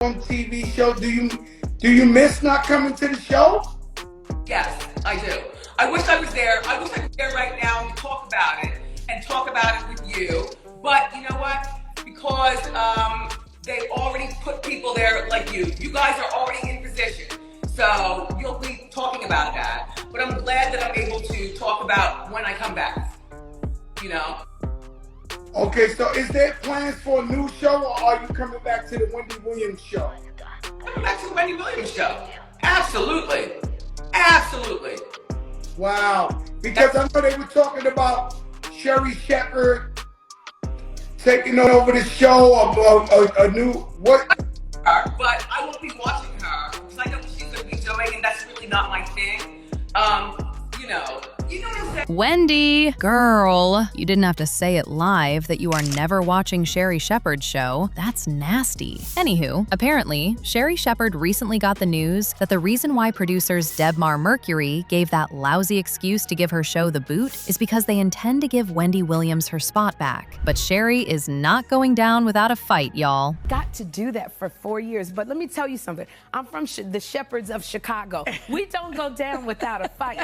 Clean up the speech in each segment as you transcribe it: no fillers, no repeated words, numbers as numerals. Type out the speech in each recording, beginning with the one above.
on TV show. Do you miss not coming to the show? Yes, I do. I wish I was there. I wish I was there right now to talk about it and talk about it with you. But you know what? Because they already put people there like you. You guys are already in position. So you'll be talking about that. But I'm glad that I'm able to talk about when I come back. You know? Okay, so is there plans for a new show, or are you coming back to the Wendy Williams show? Coming back to the Wendy Williams show. Absolutely. Absolutely. Wow. Because I know they were talking about Sherri Shepherd taking over the show, a new what? But I won't be watching her because I know what she's going to be doing, and that's really not my thing. You know what I'm saying? Wendy, girl, you didn't have to say it live that you are never watching Sherri Shepherd's show. That's nasty. Anywho, apparently, Sherri Shepherd recently got the news that the reason why producers Debmar-Mercury gave that lousy excuse to give her show the boot is because they intend to give Wendy Williams her spot back. But Sherri is not going down without a fight, y'all. Got to do that for 4 years, but let me tell you something. I'm from the Shepherds of Chicago. We don't go down without a fight.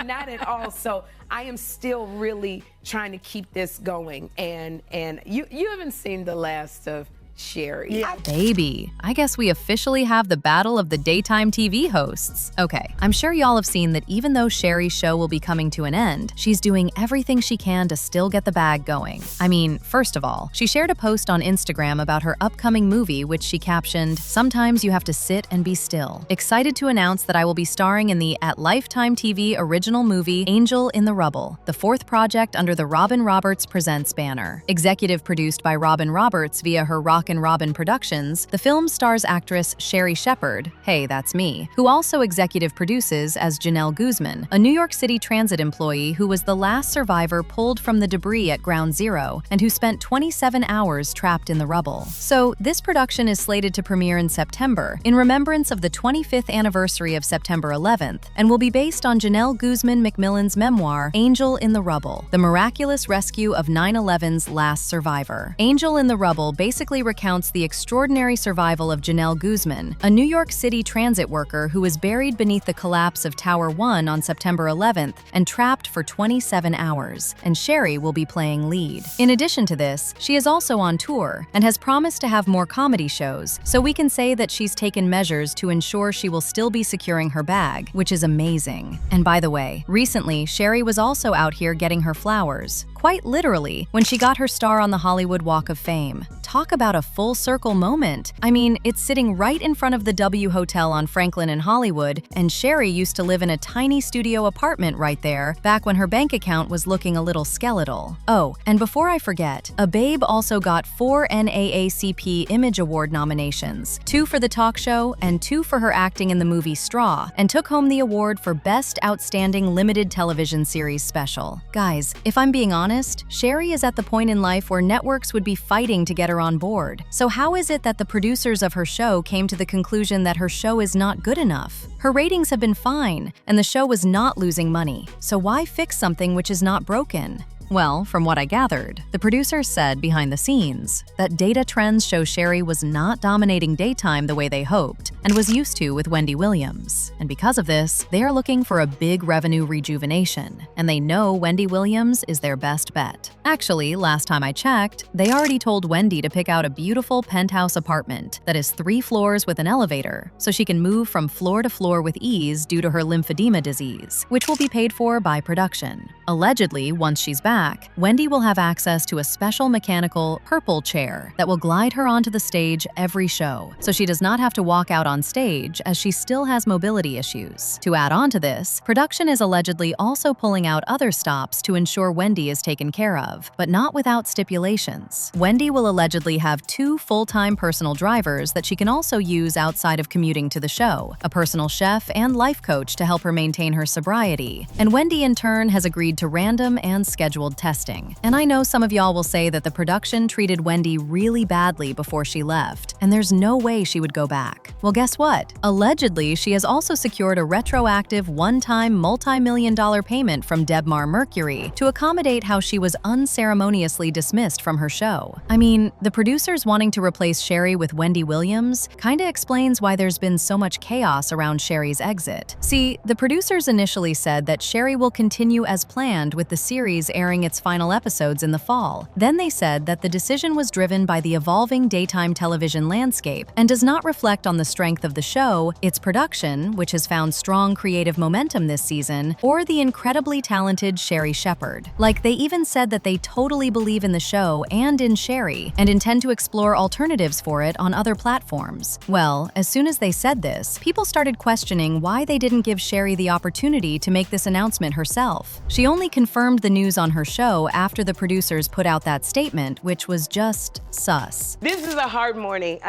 Not at all. So I am still really trying to keep this going. And you haven't seen the last of Sherri. Yeah. Baby, I guess we officially have the battle of the daytime TV hosts. Okay, I'm sure y'all have seen that even though Sherri's show will be coming to an end, she's doing everything she can to still get the bag going. I mean, first of all, she shared a post on Instagram about her upcoming movie, which she captioned, "Sometimes you have to sit and be still. Excited to announce that I will be starring in the at Lifetime TV original movie Angel in the Rubble, the fourth project under the Robin Roberts Presents banner. Executive produced by Robin Roberts via her Rock and Robin Productions, the film stars actress Sherri Shepherd, hey, that's me, who also executive produces as Janelle Guzman, a New York City transit employee who was the last survivor pulled from the debris at Ground Zero and who spent 27 hours trapped in the rubble. So, this production is slated to premiere in September in remembrance of the 25th anniversary of September 11th and will be based on Janelle Guzman McMillan's memoir, Angel in the Rubble, the miraculous rescue of 9/11's last survivor. Angel in the Rubble basically recounts the extraordinary survival of Janelle Guzman, a New York City transit worker who was buried beneath the collapse of Tower 1 on September 11th and trapped for 27 hours, and Sherri will be playing lead. In addition to this, she is also on tour and has promised to have more comedy shows, so we can say that she's taken measures to ensure she will still be securing her bag, which is amazing. And by the way, recently, Sherri was also out here getting her flowers. Quite literally, when she got her star on the Hollywood Walk of Fame. Talk about a full circle moment. I mean, it's sitting right in front of the W Hotel on Franklin in Hollywood, and Sherri used to live in a tiny studio apartment right there, back when her bank account was looking a little skeletal. Oh, and before I forget, a babe also got 4 NAACP Image Award nominations, 2 for the talk show and 2 for her acting in the movie Straw, and took home the award for Best Outstanding Limited Television Series Special. Guys, if I'm being honest, Sherri is at the point in life where networks would be fighting to get her on board. So how is it that the producers of her show came to the conclusion that her show is not good enough? Her ratings have been fine, and the show was not losing money. So why fix something which is not broken? Well, from what I gathered, the producers said behind the scenes that data trends show Sherri was not dominating daytime the way they hoped and was used to with Wendy Williams. And because of this, they are looking for a big revenue rejuvenation, and they know Wendy Williams is their best bet. Actually, last time I checked, they already told Wendy to pick out a beautiful penthouse apartment that is 3 floors with an elevator, so she can move from floor to floor with ease due to her lymphedema disease, which will be paid for by production. Allegedly, once she's back, Wendy will have access to a special mechanical purple chair that will glide her onto the stage every show, so she does not have to walk out on stage as she still has mobility issues. To add on to this, production is allegedly also pulling out other stops to ensure Wendy is taken care of, but not without stipulations. Wendy will allegedly have 2 full-time personal drivers that she can also use outside of commuting to the show, a personal chef and life coach to help her maintain her sobriety, and Wendy in turn has agreed to random and scheduled real-world testing. And I know some of y'all will say that the production treated Wendy really badly before she left, and there's no way she would go back. Well, guess what? Allegedly, she has also secured a retroactive one-time multi-million-dollar payment from Debmar-Mercury to accommodate how she was unceremoniously dismissed from her show. I mean, the producers wanting to replace Sherri with Wendy Williams kinda explains why there's been so much chaos around Sherri's exit. See, the producers initially said that Sherri will continue as planned with the series airing its final episodes in the fall. Then they said that the decision was driven by the evolving daytime television landscape and does not reflect on the strength of the show, its production, which has found strong creative momentum this season, or the incredibly talented Sherri Shepherd. Like, they even said that they totally believe in the show and in Sherri and intend to explore alternatives for it on other platforms. Well, as soon as they said this, people started questioning why they didn't give Sherri the opportunity to make this announcement herself. She only confirmed the news on her show after the producers put out that statement, which was just sus. This is a hard morning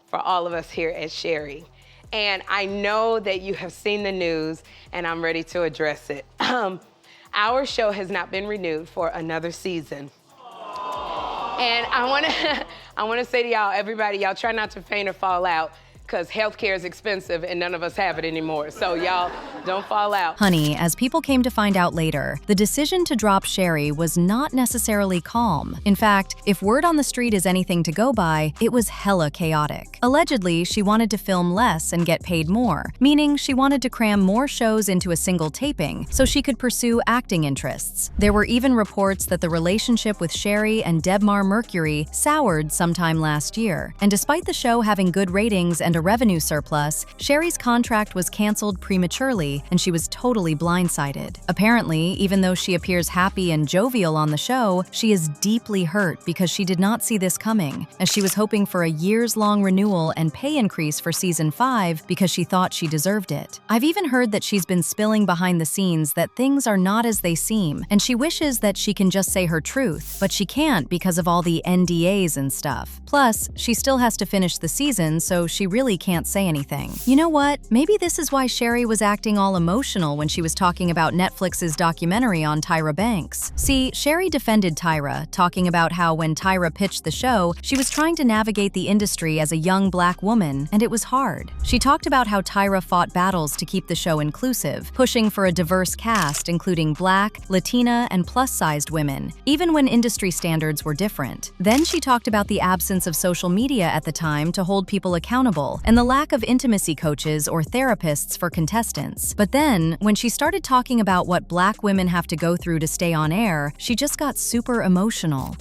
for all of us here at Sherri. And I know that you have seen the news, and I'm ready to address it. Our show has not been renewed for another season. And I wanna say to y'all, everybody, y'all try not to faint or fall out, because healthcare is expensive and none of us have it anymore. So y'all, don't fall out. Honey, as people came to find out later, the decision to drop Sherri was not necessarily calm. In fact, if word on the street is anything to go by, it was hella chaotic. Allegedly, she wanted to film less and get paid more, meaning she wanted to cram more shows into a single taping so she could pursue acting interests. There were even reports that the relationship with Sherri and Debmar-Mercury soured sometime last year. And despite the show having good ratings and a revenue surplus, Sherri's contract was canceled prematurely, and she was totally blindsided. Apparently, even though she appears happy and jovial on the show, she is deeply hurt because she did not see this coming, as she was hoping for a years-long renewal and pay increase for season 5 because she thought she deserved it. I've even heard that she's been spilling behind the scenes that things are not as they seem, and she wishes that she can just say her truth, but she can't because of all the NDAs and stuff. Plus, she still has to finish the season, so she really can't say anything. You know what? Maybe this is why Sherri was acting all emotional when she was talking about Netflix's documentary on Tyra Banks. See, Sherri defended Tyra, talking about how when Tyra pitched the show, she was trying to navigate the industry as a young black woman, and it was hard. She talked about how Tyra fought battles to keep the show inclusive, pushing for a diverse cast including Black, Latina, and plus-sized women, even when industry standards were different. Then she talked about the absence of social media at the time to hold people accountable, and the lack of intimacy coaches or therapists for contestants. But then, when she started talking about what black women have to go through to stay on air, she just got super emotional.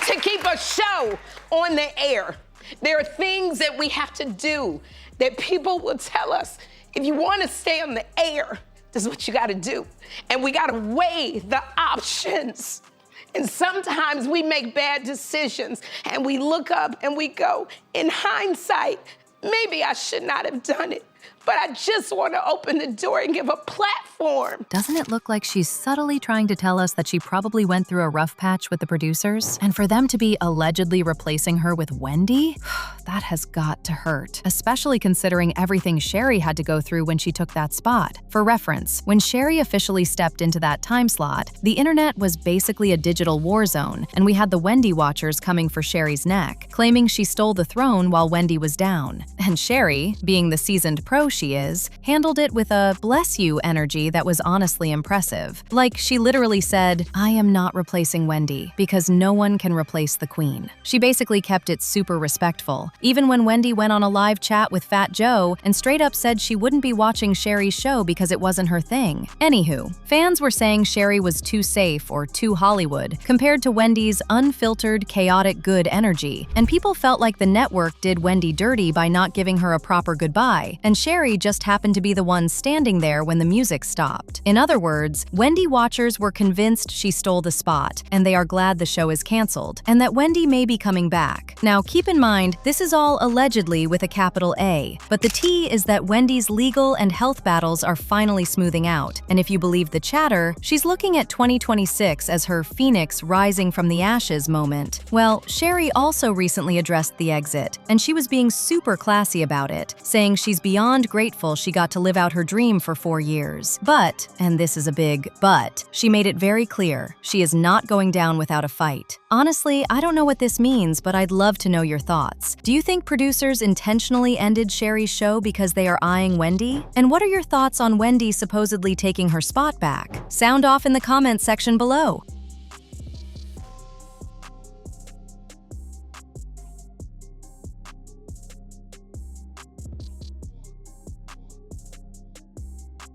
To keep a show on the air, there are things that we have to do that people will tell us, if you want to stay on the air, this is what you got to do. And we got to weigh the options. And sometimes we make bad decisions and we look up and we go, in hindsight, maybe I should not have done it. But I just want to open the door and give a platform. Doesn't it look like she's subtly trying to tell us that she probably went through a rough patch with the producers? And for them to be allegedly replacing her with Wendy? That has got to hurt, especially considering everything Sherri had to go through when she took that spot. For reference, when Sherri officially stepped into that time slot, the internet was basically a digital war zone, and we had the Wendy watchers coming for Sherri's neck, claiming she stole the throne while Wendy was down. And Sherri, being the seasoned pro she is, handled it with a bless you energy that was honestly impressive. Like, she literally said, "I am not replacing Wendy, because no one can replace the queen." She basically kept it super respectful, even when Wendy went on a live chat with Fat Joe and straight up said she wouldn't be watching Sherri's show because it wasn't her thing. Anywho, fans were saying Sherri was too safe or too Hollywood compared to Wendy's unfiltered, chaotic good energy, and people felt like the network did Wendy dirty by not giving her a proper goodbye, and Sherri just happened to be the one standing there when the music stopped. In other words, Wendy watchers were convinced she stole the spot, and they are glad the show is canceled, and that Wendy may be coming back. Now, keep in mind, this is all allegedly with a capital A, but the T is that Wendy's legal and health battles are finally smoothing out, and if you believe the chatter, she's looking at 2026 as her phoenix rising from the ashes moment. Well, Sherri also recently addressed the exit, and she was being super classy about it, saying she's beyond grateful she got to live out her dream for 4 years. But, and this is a big but, she made it very clear, she is not going down without a fight. Honestly, I don't know what this means, but I'd love to know your thoughts. Do you think producers intentionally ended Sherri's show because they are eyeing Wendy? And what are your thoughts on Wendy supposedly taking her spot back? Sound off in the comments section below.